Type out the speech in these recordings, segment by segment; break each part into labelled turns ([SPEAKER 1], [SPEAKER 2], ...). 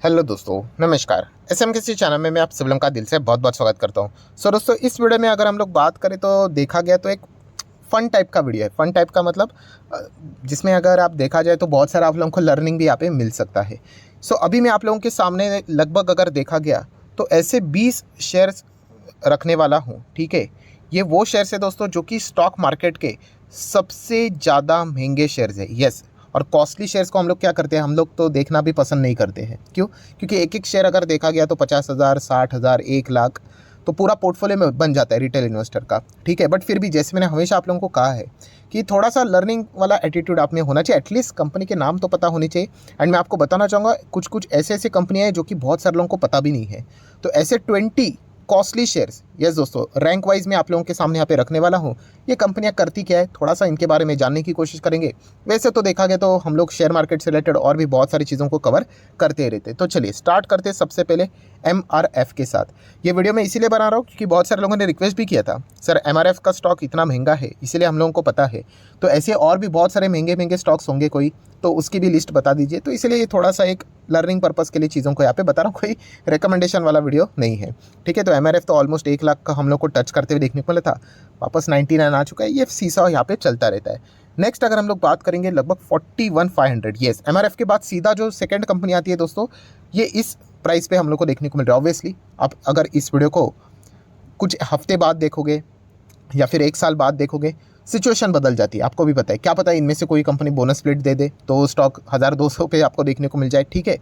[SPEAKER 1] Hello दोस्तों, नमस्कार। SMKC channel में मैं आप सभी लोगों का दिल से बहुत बहुत स्वागत करता हूं। दोस्तों, इस वीडियो में अगर हम लोग बात करें तो देखा गया तो एक फ़न टाइप का वीडियो है। फ़न टाइप का मतलब जिसमें अगर आप देखा जाए तो बहुत सारा आप लोगों को लर्निंग भी यहाँ पे मिल सकता है। अभी मैं आप लोगों के सामने लगभग अगर देखा गया तो ऐसे 20 शेयर्स रखने वाला हूँ, ठीक है। ये वो शेयर्स है दोस्तों जो कि स्टॉक मार्केट के सबसे ज़्यादा महंगे शेयर्स है। यस, और कॉस्टली शेयर्स को हम लोग क्या करते हैं, हम लोग तो देखना भी पसंद नहीं करते हैं। क्यों? क्योंकि एक एक शेयर अगर देखा गया तो 50,000, 60,000, 1 लाख तो पूरा पोर्टफोलियो में बन जाता है रिटेल इन्वेस्टर का, ठीक है। बट फिर भी जैसे मैंने हमेशा आप लोगों को कहा है कि थोड़ा सा लर्निंग वाला एटीट्यूड आप में होना चाहिए। एटलीस्ट कंपनी के नाम तो पता होने चाहिए। एंड मैं आपको बताना चाहूँगा कुछ कुछ ऐसे ऐसे कंपनियाँ हैं जो कि बहुत सारे लोगों को पता भी नहीं है। तो ऐसे 20 कॉस्टली शेयर्स, यस दोस्तों, रैंक वाइज में आप लोगों के सामने यहाँ पे रखने वाला हूँ। ये कंपनियाँ करती क्या है, थोड़ा सा इनके बारे में जानने की कोशिश करेंगे। वैसे तो देखा गया तो हम लोग शेयर मार्केट से रिलेटेड और भी बहुत सारी चीज़ों को कवर करते रहते। तो चलिए स्टार्ट करते हैं सबसे पहले MRF के साथ। ये वीडियो मैं इसीलिए बना रहा हूँ क्योंकि बहुत सारे लोगों ने रिक्वेस्ट भी किया था, सर MRF का स्टॉक इतना महंगा है, इसीलिए हम लोगों को पता है तो ऐसे और भी बहुत सारे महंगे महंगे स्टॉक्स होंगे कोई, तो उसकी भी लिस्ट बता दीजिए। तो इसीलिए ये थोड़ा सा एक लर्निंग पर्पस के लिए चीज़ों को यहाँ पे बता रहा हूँ, कोई रिकमेंडेशन वाला वीडियो नहीं है, ठीक है। तो MRF तो ऑलमोस्ट 1 लाख का हम लोग को टच करते हुए देखने को मिला था, वापस 99 आ चुका है। ये सीसा यहाँ पे चलता रहता है। नेक्स्ट अगर हम लोग बात करेंगे लगभग 41,500, येस, MRF के बाद सीधा जो सेकंड कंपनी आती है दोस्तों, ये इस प्राइस पे हम लोग को देखने को मिल रहा है। ऑब्वियसली आप अगर इस वीडियो को कुछ हफ्ते बाद देखोगे या फिर 1 साल बाद देखोगे, सिचुएशन बदल जाती है। आपको भी पता है, क्या पता है इनमें से कोई कंपनी बोनस स्प्लिट दे दे तो स्टॉक 1,200 पे आपको देखने को मिल जाए, ठीक है।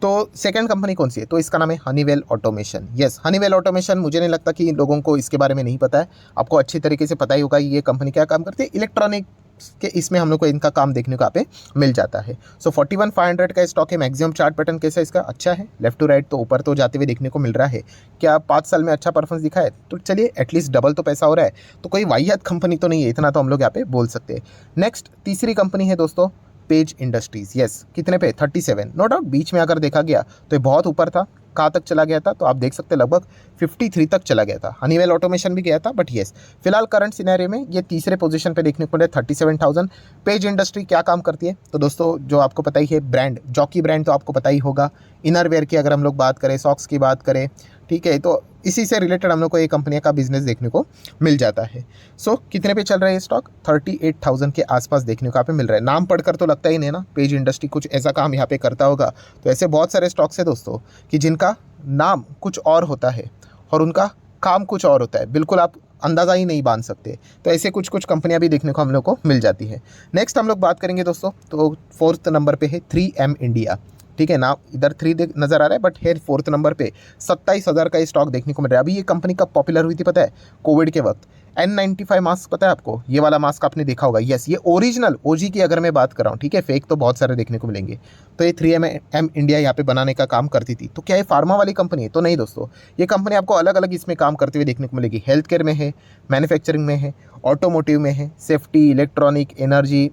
[SPEAKER 1] तो सेकंड कंपनी कौन सी है, तो इसका नाम है Honeywell automation. Yes, Honeywell automation, मुझे नहीं लगता कि लोगों को इसके बारे में नहीं पता है। आपको अच्छी तरीके से पता ही होगा ये कंपनी क्या काम करती है। इलेक्ट्रॉनिक के इसमें हम लोग को इनका काम देखने को यहाँ पे मिल जाता है। 41,500 का स्टॉक है। मैक्सिमम चार्ट पैटर्न कैसा है इसका, अच्छा है, लेफ्ट टू राइट तो ऊपर तो जाते हुए देखने को मिल रहा है। क्या 5 साल में अच्छा परफॉर्मेंस दिखा है, तो चलिए एटलीस्ट डबल तो पैसा हो रहा है, तो कोई वाहियात कंपनी तो नहीं है, इतना तो हम लोग यहाँ पे बोल सकते हैं। नेक्स्ट तीसरी कंपनी है दोस्तों पेज इंडस्ट्रीज। यस, कितने पे, 37। नो डाउट बीच में अगर देखा गया तो ये बहुत ऊपर था, कहाँ तक चला गया था, तो आप देख सकते हैं लगभग 53 तक चला गया था। हनीवेल ऑटोमेशन भी गया था, बट येस फिलहाल करंट सिनेरियो में ये तीसरे पोजीशन पे देखने को मिले 37,000। पेज इंडस्ट्री क्या काम करती है, तो दोस्तों जो आपको पता ही है, ब्रांड जॉकी ब्रांड तो आपको पता ही होगा। इनरवेयर की अगर हम लोग बात करें, सॉक्स की बात करें, ठीक है, तो इसी से रिलेटेड हम लोग को ये कंपनियों का बिजनेस देखने को मिल जाता है। कितने पे चल रहा है ये स्टॉक, 38,000 के आसपास देखने को यहाँ पे मिल रहा है। नाम पढ़कर तो लगता ही नहीं ना पेज इंडस्ट्री कुछ ऐसा काम यहाँ पे करता होगा। तो ऐसे बहुत सारे स्टॉक्स है दोस्तों कि जिनका नाम कुछ और होता है और उनका काम कुछ और होता है, बिल्कुल आप अंदाज़ा ही नहीं बांध सकते। तो ऐसे कुछ कुछ कंपनियां भी देखने को हम लोग को मिल जाती है। नेक्स्ट हम लोग बात करेंगे दोस्तों, तो 4th नंबर पे है 3M इंडिया, ठीक है ना, इधर 3 नज़र आ रहा है बट है 4th नंबर पे 27,000 का ये स्टॉक देखने को मिल रहा है। अभी ये कंपनी कब पॉपुलर हुई थी पता है, कोविड के वक्त। N95 मास्क पता है आपको, ये वाला मास्क आपने देखा होगा। यस, ये ओरिजिनल OG की अगर मैं बात कर रहा हूँ, ठीक है, फेक तो बहुत सारे देखने को मिलेंगे। तो ये 3M इंडिया यहाँ पे बनाने का काम करती थी। तो क्या ये फार्मा वाली कंपनी है, तो नहीं दोस्तों। ये कंपनी आपको अलग अलग इसमें काम करते हुए देखने को मिलेगी। हेल्थ केयर में है, मैन्युफैक्चरिंग में है, ऑटोमोटिव में है, safety, electronic, energy,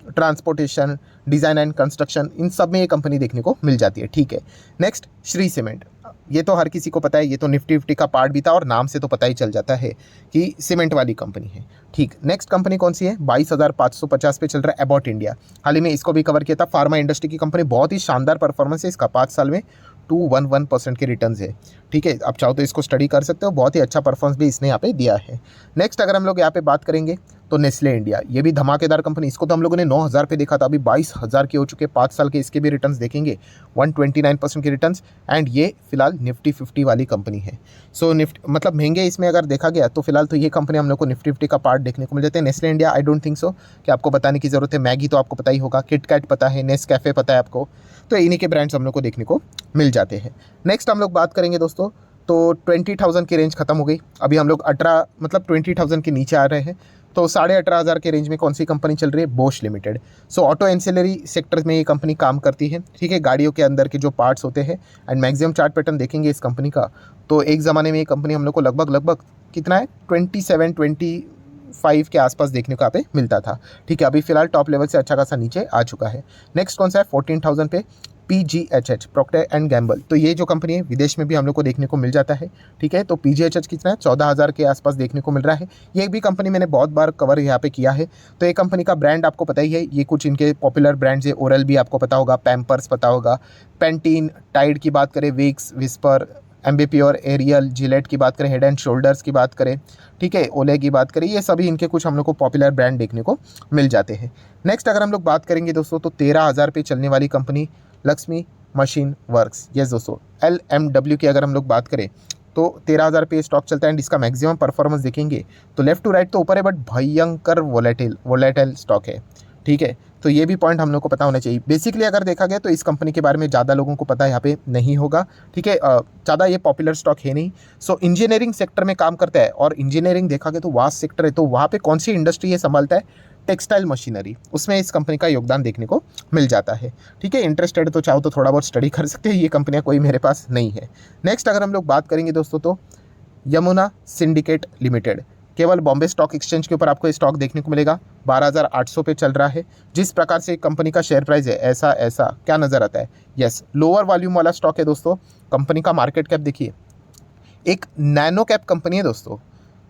[SPEAKER 1] transportation, design and construction, इन सब में ये कंपनी देखने को मिल जाती है, ठीक है। नेक्स्ट श्री सीमेंट, ये तो हर किसी को पता है, ये तो निफ्टी फिफ्टी का पार्ट भी था और नाम से तो पता ही चल जाता है कि सीमेंट वाली कंपनी है, ठीक। नेक्स्ट कंपनी कौन सी है, 22,550 पे चल रहा है अबाउट इंडिया। हाल ही में इसको भी कवर किया था। फार्मा इंडस्ट्री की कंपनी, बहुत ही शानदार परफॉर्मेंस है इसका, 5 साल में 211% के रिटर्न है, ठीक है। आप चाहो तो इसको स्टडी कर सकते हो, बहुत ही अच्छा परफॉर्मेंस भी इसने यहाँ पे दिया है। नेक्स्ट अगर हम लोग यहाँ पे बात करेंगे तो नेस्ले इंडिया, ये भी धमाकेदार कंपनी। इसको तो हम लोगों ने 9,000 पे देखा था, अभी 22,000 के हो चुके। 5 साल के इसके भी रिटर्न्स देखेंगे, 129% के रिटर्न्स। एंड ये फिलहाल निफ्टी 50 वाली कंपनी है। निफ्टी मतलब महंगे इसमें अगर देखा गया तो फिलहाल तो ये कंपनी हम लोग को निफ्टी 50 का पार्ट देखने को मिल जाते हैं। Nestle India I don't think so कि आपको बताने की ज़रूरत है। मैगी तो आपको पता ही होगा, किटकैट पता है, नेस्कैफे पता है आपको, तो इन्हीं के ब्रांड्स हम लोग को देखने को मिल जाते हैं। नेक्स्ट हम लोग बात करेंगे दोस्तों, तो 20,000 की रेंज खत्म हो गई। अभी हम लोग 18 मतलब 20,000 के नीचे आ रहे हैं। तो 18,500 के रेंज में कौन सी कंपनी चल रही है, बोश लिमिटेड। ऑटो एंसिलरी सेक्टर में ये कंपनी काम करती है, ठीक है, गाड़ियों के अंदर के जो पार्ट्स होते हैं। एंड मैक्सिमम चार्ट पैटर्न देखेंगे इस कंपनी का, तो एक ज़माने में ये कंपनी हम लोग को लगभग कितना है, 27-25 के आसपास देखने को यहाँ पे मिलता था, ठीक है। अभी फिलहाल टॉप लेवल से अच्छा खासा नीचे आ चुका है। नेक्स्ट कौन सा है, 14,000 पे PGHH, प्रॉक्टर एंड गैम्बल। तो ये जो कंपनी है विदेश में भी हम लोग को देखने को मिल जाता है, ठीक है। तो PGHH कितना है, 14,000 के आसपास देखने को मिल रहा है। ये भी कंपनी मैंने बहुत बार कवर यहाँ पे किया है। तो ये कंपनी का ब्रांड आपको पता ही है, ये कुछ इनके पॉपुलर ब्रांड्स है। ओरल भी आपको पता होगा, पैम्पर्स पता होगा, पेंटीन, टाइड की बात करें, विक्स, विस्पर, एम्बीप्योर, एरियल, जिलेट की बात करें, हेड एंड शोल्डर्स की बात करें, ठीक है, ओले की बात करें, ये सभी इनके कुछ हम लोग को पॉपुलर ब्रांड देखने को मिल जाते हैं। नेक्स्ट अगर हम लोग बात करेंगे दोस्तों, तो 13,000 पे चलने वाली company Lakshmi machine works. Yes दोस्तों, LMW की अगर हम लोग बात करें तो 13,000 पे स्टॉक चलता है। एंड इसका मैक्सिमम परफॉर्मेंस देखेंगे तो लेफ्ट टू राइट तो ऊपर है, बट भयंकर वोलेटाइल स्टॉक है, ठीक है। तो ये भी पॉइंट हम लोग को पता होना चाहिए। बेसिकली अगर देखा गया तो इस कंपनी के बारे में ज़्यादा लोगों को पता यहाँ पे नहीं होगा, ठीक है। ज़्यादा ये पॉपुलर स्टॉक है नहीं। सो इंजीनियरिंग सेक्टर में काम करता है, और इंजीनियरिंग देखा गया तो वास्ट सेक्टर है। तो वहाँ पे कौन सी इंडस्ट्री ये संभालता है, टेक्सटाइल मशीनरी, उसमें इस कंपनी का योगदान देखने को मिल जाता है, ठीक है। इंटरेस्टेड तो चाहो तो थोड़ा बहुत स्टडी कर सकते हैं, ये कंपनियाँ कोई मेरे पास नहीं है। नेक्स्ट अगर हम लोग बात करेंगे दोस्तों, तो यमुना सिंडिकेट लिमिटेड, केवल बॉम्बे स्टॉक एक्सचेंज के ऊपर आपको ये स्टॉक देखने को मिलेगा। 12,800 पे चल रहा है। जिस प्रकार से कंपनी का शेयर प्राइस है, ऐसा क्या नज़र आता है, यस, लोअर वॉल्यूम वाला स्टॉक है दोस्तों। कंपनी का मार्केट कैप देखिए, एक नैनो कैप कंपनी है दोस्तों,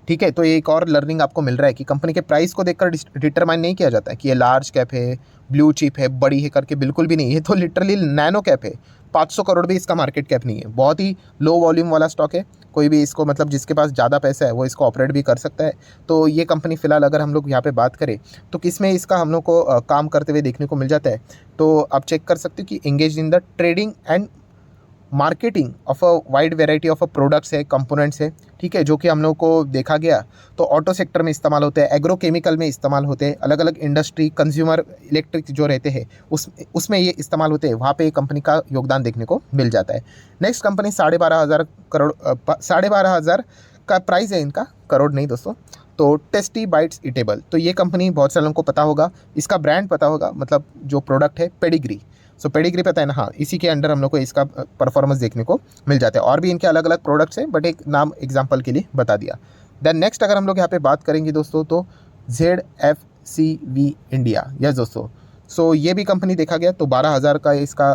[SPEAKER 1] ठीक है। तो ये एक और लर्निंग आपको मिल रहा है कि कंपनी के प्राइस को देखकर डिटरमाइन नहीं किया जाता है कि ये लार्ज कैप है, ब्लू चिप है, बड़ी है करके, बिल्कुल भी नहीं। ये तो लिटरली नैनो कैप है। 500 करोड़ भी इसका मार्केट कैप नहीं है। बहुत ही लो वॉल्यूम वाला स्टॉक है। कोई भी इसको, मतलब जिसके पास ज़्यादा पैसा है वो इसको ऑपरेट भी कर सकता है। तो ये कंपनी फ़िलहाल अगर हम लोग यहाँ पे बात करें तो किस में इसका हम लोग को काम करते हुए देखने को मिल जाता है। तो आप चेक कर सकते हो कि engage in the trading and marketing of a wide variety of products है, कंपोनेंट्स है, ठीक है, जो कि हम लोग को देखा गया तो ऑटो सेक्टर में इस्तेमाल होते हैं, एग्रोकेमिकल में इस्तेमाल होते हैं, अलग अलग इंडस्ट्री, कंज्यूमर इलेक्ट्रिक जो रहते हैं उसमें ये इस्तेमाल होते हैं। वहाँ पे कंपनी का योगदान देखने को मिल जाता है। नेक्स्ट कंपनी 12,500 करोड़, 12,500 का प्राइस है इनका, करोड़ नहीं दोस्तों। तो टेस्टी बाइट्स ईटेबल, तो ये कंपनी बहुत सारे लोगों को पता होगा, इसका ब्रांड पता होगा, मतलब जो प्रोडक्ट है पेडिग्री। सो पेडिग्री पता है ना, हाँ, इसी के अंडर हम लोग को इसका परफॉर्मेंस देखने को मिल जाता है। और भी इनके अलग अलग प्रोडक्ट्स हैं, बट एक नाम एग्जांपल के लिए बता दिया। देन नेक्स्ट अगर हम लोग यहाँ पे बात करेंगे दोस्तों, तो ZFCV इंडिया, यस दोस्तों। सो ये भी कंपनी देखा गया तो 12,000 का इसका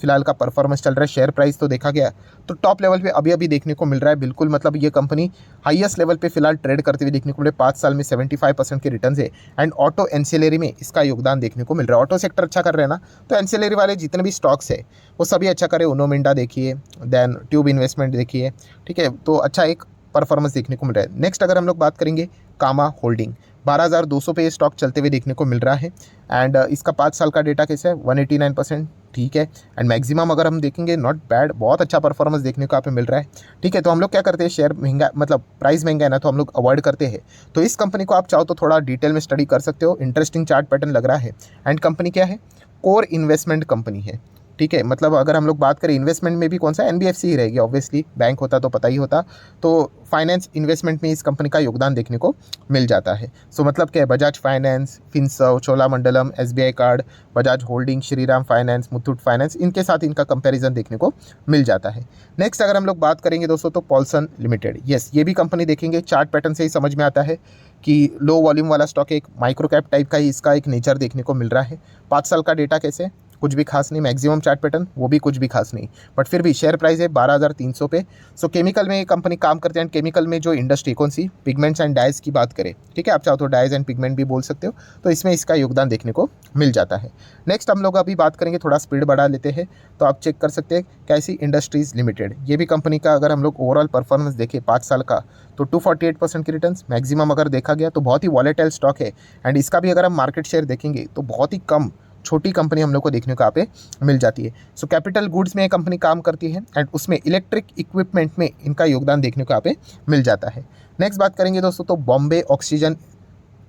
[SPEAKER 1] फिलहाल का परफॉर्मेंस चल रहा है। शेयर प्राइस तो देखा गया तो टॉप लेवल पे अभी अभी देखने को मिल रहा है, बिल्कुल, मतलब ये कंपनी हाईएस्ट लेवल पे फिलहाल ट्रेड करते हुए देखने को मिल रहा है। 5 साल में 75% के रिटर्न है। एंड ऑटो एंसिलरी में इसका योगदान देखने को मिल रहा है। ऑटो सेक्टर अच्छा कर रहे हैं ना, तो एंसिलरी वाले जितने भी स्टॉक्स है वो सभी अच्छा करे। उनो मिंडा देखिए, देन ट्यूब इन्वेस्टमेंट देखिए, ठीक है, तो अच्छा एक परफॉर्मेंस देखने को मिल रहा है। नेक्स्ट अगर हम लोग बात करेंगे कामा होल्डिंग, 12,200 पे ये स्टॉक चलते हुए देखने को मिल रहा है। एंड इसका 5 साल का डेटा कैसा है, 189%, ठीक है। एंड मैक्सिमम अगर हम देखेंगे, नॉट बैड, बहुत अच्छा परफॉर्मेंस देखने को यहाँ पे मिल रहा है, ठीक है। तो हम लोग क्या करते हैं, शेयर महंगा, मतलब प्राइस महंगा है ना, तो हम लोग अवॉइड करते हैं। तो इस कंपनी को आप चाहो तो थोड़ा डिटेल में स्टडी कर सकते हो। इंटरेस्टिंग चार्ट पैटर्न लग रहा है। एंड कंपनी क्या है, कोर इन्वेस्टमेंट कंपनी है, ठीक है। मतलब अगर हम लोग बात करें इन्वेस्टमेंट में भी कौन सा, NBFC ही रहेगी ऑब्वियसली, बैंक होता तो पता ही होता। तो फाइनेंस इन्वेस्टमेंट में इस कंपनी का योगदान देखने को मिल जाता है। सो मतलब क्या है, Bajaj finance, Finserv, Cholamandalam, SBI card, Bajaj holding, Shriram finance, Muthoot finance, इनके साथ इनका कंपैरिजन देखने को मिल जाता है। नेक्स्ट अगर हम लोग बात करेंगे दोस्तों, तो पॉल्सन लिमिटेड, यस, ये भी कंपनी देखेंगे, चार्ट पैटर्न से ही समझ में आता है कि लो वॉल्यूम वाला स्टॉक, एक माइक्रो कैप टाइप का ही इसका एक नेचर देखने को मिल रहा है। 5 साल का डेटा कैसे, कुछ भी खास नहीं। मैक्सिमम चार्ट पैटर्न वो भी कुछ भी खास नहीं, बट फिर भी शेयर प्राइस है 12,300 पे। सो केमिकल में ये कंपनी काम करते हैं। केमिकल में जो इंडस्ट्री कौन सी, पिगमेंट्स एंड डाइज की बात करें, ठीक है, आप चाहो तो डाइज एंड पिगमेंट भी बोल सकते हो, तो इसमें इसका योगदान देखने को मिल जाता है। नेक्स्ट हम लोग अभी बात करेंगे, थोड़ा स्पीड बढ़ा लेते हैं, तो आप चेक कर सकते हैं कैसी इंडस्ट्रीज़ लिमिटेड, ये भी कंपनी का अगर हम लोग ओवरऑल परफॉर्मेंस देखें 5 साल का, तो 248% की रिटर्न्स मैक्सिमम अगर देखा गया तो बहुत ही वॉलेटाइल स्टॉक है। एंड इसका भी अगर हम मार्केट शेयर देखेंगे तो बहुत ही कम, छोटी कंपनी हम लोग को देखने को यहाँ पे मिल जाती है। सो कैपिटल गुड्स में ये कंपनी काम करती है। एंड उसमें इलेक्ट्रिक इक्विपमेंट में इनका योगदान देखने को यहाँ पे मिल जाता है। नेक्स्ट बात करेंगे दोस्तों, तो बॉम्बे ऑक्सीजन।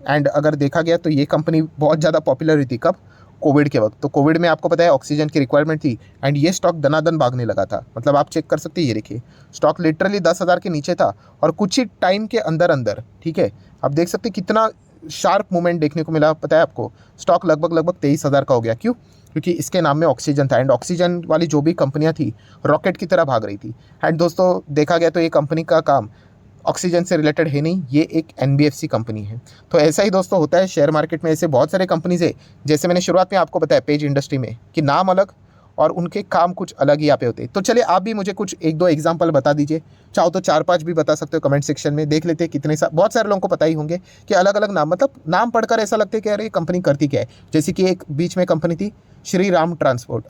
[SPEAKER 1] एंड अगर देखा गया तो ये कंपनी बहुत ज़्यादा पॉपुलर हुई थी, कब, कोविड के वक्त। तो कोविड में आपको पता है ऑक्सीजन की रिक्वायरमेंट थी, एंड ये स्टॉक दनादन भागने लगा था। मतलब आप चेक कर सकते हैं, ये देखिए स्टॉक लिटरली 10,000 के नीचे था, और कुछ ही टाइम के अंदर अंदर, ठीक है, आप देख सकते हैं कितना शार्प मूवमेंट देखने को मिला। पता है आपको, स्टॉक लगभग 23,000 का हो गया। क्यों? क्योंकि इसके नाम में ऑक्सीजन था। एंड ऑक्सीजन वाली जो भी कंपनियां थी रॉकेट की तरह भाग रही थी। एंड दोस्तों देखा गया तो ये कंपनी का काम ऑक्सीजन से रिलेटेड है नहीं, ये एक NBFC कंपनी है। तो ऐसा ही दोस्तों होता है शेयर मार्केट में। ऐसे बहुत सारे कंपनीज है, जैसे मैंने शुरुआत में आपको बताया पेज इंडस्ट्री में कि नाम अलग और उनके काम कुछ अलग ही यहाँ पे होते हैं। तो चलिए आप भी मुझे कुछ 1-2 एग्जाम्पल बता दीजिए, चाहो तो 4-5 भी बता सकते हो कमेंट सेक्शन में। देख लेते हैं कितने बहुत सारे लोगों को पता ही होंगे कि अलग अलग नाम, मतलब नाम पढ़कर ऐसा लगता है कि अरे ये कंपनी करती क्या है। जैसे कि एक बीच में कंपनी थी श्रीराम ट्रांसपोर्ट,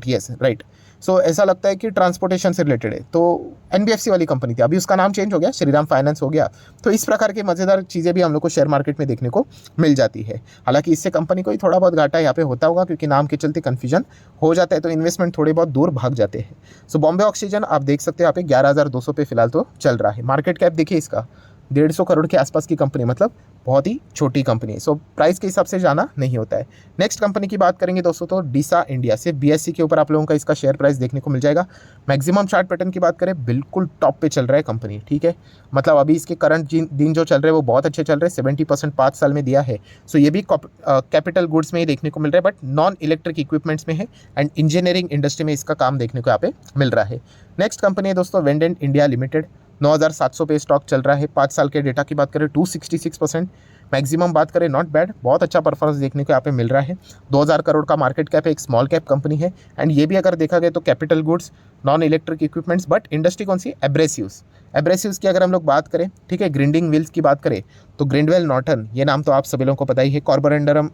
[SPEAKER 1] यस राइट। सो ऐसा लगता है कि ट्रांसपोर्टेशन से रिलेटेड है, तो एनबीएफसी वाली कंपनी थी, अभी उसका नाम चेंज हो गया, श्रीराम फाइनेंस हो गया। तो इस प्रकार की मज़ेदार चीज़ें भी हम लोग को शेयर मार्केट में देखने को मिल जाती है। हालांकि इससे कंपनी को ही थोड़ा बहुत घाटा यहाँ पे होता होगा, क्योंकि नाम के चलते कन्फ्यूजन हो जाता है, तो इन्वेस्टमेंट थोड़े बहुत दूर भाग जाते हैं। सो बॉम्बे ऑक्सीजन आप देख सकते हो यहाँ पे 11,200 पे फिलहाल तो चल रहा है। मार्केट कैप देखिए इसका 150 करोड़ के आसपास की कंपनी, मतलब बहुत ही छोटी कंपनी है। सो प्राइस के हिसाब से जाना नहीं होता है। नेक्स्ट कंपनी की बात करेंगे दोस्तों तो डीसा इंडिया, से बीएससी के ऊपर आप लोगों का इसका शेयर प्राइस देखने को मिल जाएगा। मैक्सिमम चार्ट पैटर्न की बात करें बिल्कुल टॉप पे चल रहा है कंपनी, ठीक है। मतलब अभी इसके करंट दिन जो चल रहे हैं वो बहुत अच्छे चल रहे हैं, 70% 5 साल में दिया है। सो ये भी कैपिटल गुड्स में ही देखने को मिल रहा है, बट नॉन इलेक्ट्रिक इक्विपमेंट्स में है एंड इंजीनियरिंग इंडस्ट्री में इसका काम देखने को यहाँ पे मिल रहा है। नेक्स्ट कंपनी है दोस्तों वेंडेंट इंडिया लिमिटेड, 9,700 पे स्टॉक चल रहा है। 5 साल के डेटा की बात करें 266%, मैक्सिमम बात करें नॉट बैड, बहुत अच्छा परफॉर्मेंस देखने को यहाँ पे मिल रहा है। 2,000 करोड़ का मार्केट कैप है, एक स्मॉल कैप कंपनी है एंड ये भी अगर देखा गया तो capital goods, non electric equipments, but industry कौन सी, एब्रेसिव्स की अगर हम लोग बात करें, ठीक है। ग्रिंडिंग व्हील्स की बात करें तो ग्रिंडवेल नॉर्टन, ये नाम तो आप सभी लोगों को पता ही है। कार्बोरेंडम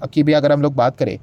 [SPEAKER 1] की भी अगर हम लोग बात करें,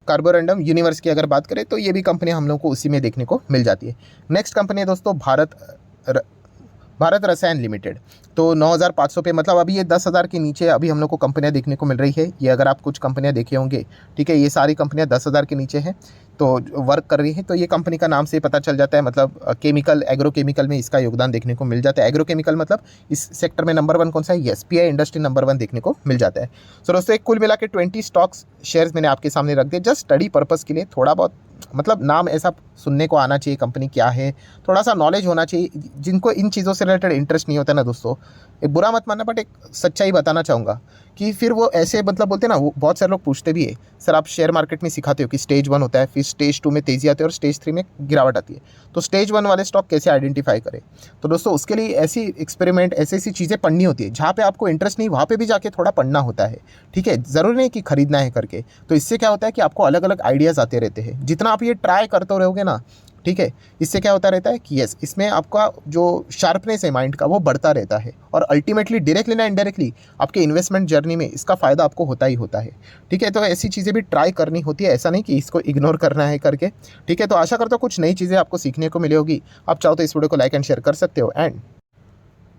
[SPEAKER 1] कार्बोरेंडम यूनिवर्स की अगर बात करें तो ये भी कंपनी हम लोग को उसी में देखने को मिल जाती है। नेक्स्ट कंपनी है दोस्तों भारत रसायन लिमिटेड, तो 9,500 पे, मतलब अभी ये 10,000 के नीचे अभी हम लोग को कंपनियां देखने को मिल रही है। ये अगर आप कुछ कंपनियां देखे होंगे, ठीक है, ये सारी कंपनियां 10,000 के नीचे हैं तो वर्क कर रही है। तो ये कंपनी का नाम से पता चल जाता है, मतलब केमिकल, एग्रोकेमिकल में इसका योगदान देखने को मिल जाता है। एग्रोकेमिकल मतलब इस सेक्टर में नंबर 1 कौन सा है, यस, पीआई इंडस्ट्री नंबर 1 देखने को मिल जाता है। सो दोस्तों एक कुल मिला के 20 स्टॉक्स शेयर्स मैंने आपके सामने रख दिए, जस्ट स्टडी पर्पज़ के लिए। थोड़ा बहुत मतलब नाम ऐसा सुनने को आना चाहिए, कंपनी क्या है, थोड़ा सा नॉलेज होना चाहिए। जिनको इन चीज़ों से रिलेटेड इंटरेस्ट नहीं होता ना दोस्तों, एक बुरा मत मानना, बट एक सच्चाई बताना चाहूँगा कि फिर वो ऐसे मतलब बोलते हैं ना, वो बहुत सारे लोग पूछते भी है, सर आप शेयर मार्केट में सिखाते हो कि स्टेज 1 होता है, फिर स्टेज 2 में तेज़ी आती है और स्टेज 3 में गिरावट आती है, तो स्टेज 1 वाले स्टॉक कैसे आइडेंटिफाई करें। तो दोस्तों उसके लिए ऐसी एक्सपेरिमेंट, ऐसी चीज़ें पढ़नी होती है, जहाँ पे आपको इंटरेस्ट नहीं वहाँ पे भी जाके थोड़ा पढ़ना होता है, ठीक है। ज़रूरी नहीं कि खरीदना है करके। तो इससे क्या होता है कि आपको अलग अलग आइडियाज़ आते रहते हैं। जितना आप ये ट्राई करते रहोगे ना, ठीक है, इससे क्या होता रहता है कि यस, इसमें आपका जो शार्पनेस है माइंड का वो बढ़ता रहता है और अल्टीमेटली डायरेक्टली ना इनडायरेक्टली आपके इन्वेस्टमेंट जर्नी में इसका फ़ायदा आपको होता ही होता है, ठीक है। तो ऐसी चीज़ें भी ट्राई करनी होती है, ऐसा नहीं कि इसको इग्नोर करना है करके, ठीक है। तो आशा करता हूँ कुछ नई चीज़ें आपको सीखने को मिली होगी। आप चाहो तो इस वीडियो को लाइक एंड शेयर कर सकते हो। एंड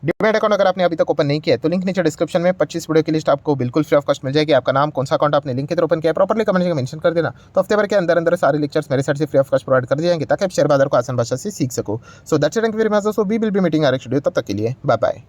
[SPEAKER 1] डिमेट अकाउंट अगर आपने अभी तक ओपन नहीं किया है तो लिंक नीचे डिस्क्रिप्शन में 25 वीडियो की लिस्ट आपको बिल्कुल फ्री ऑफ कॉस्ट मिल जाएगी। आपका नाम, कौन सा अकाउंट आपने लिंक के थ्रू ओपन किया है, प्रॉपर्ली कमेंट में मेंशन कर देना। तो हफ्ते भर के अंदर अंदर सारे लेक्चर्स मेरे साइड से फ्री ऑफ कॉस्ट प्रोवाइड कर दिए जाएंगे, ताकि आप शेयर बाजार को आसान भाषा से सीख सको। So that's it, thank you very much दोस्तों, we will be meeting our next video. तब तक के लिए बाय बाय।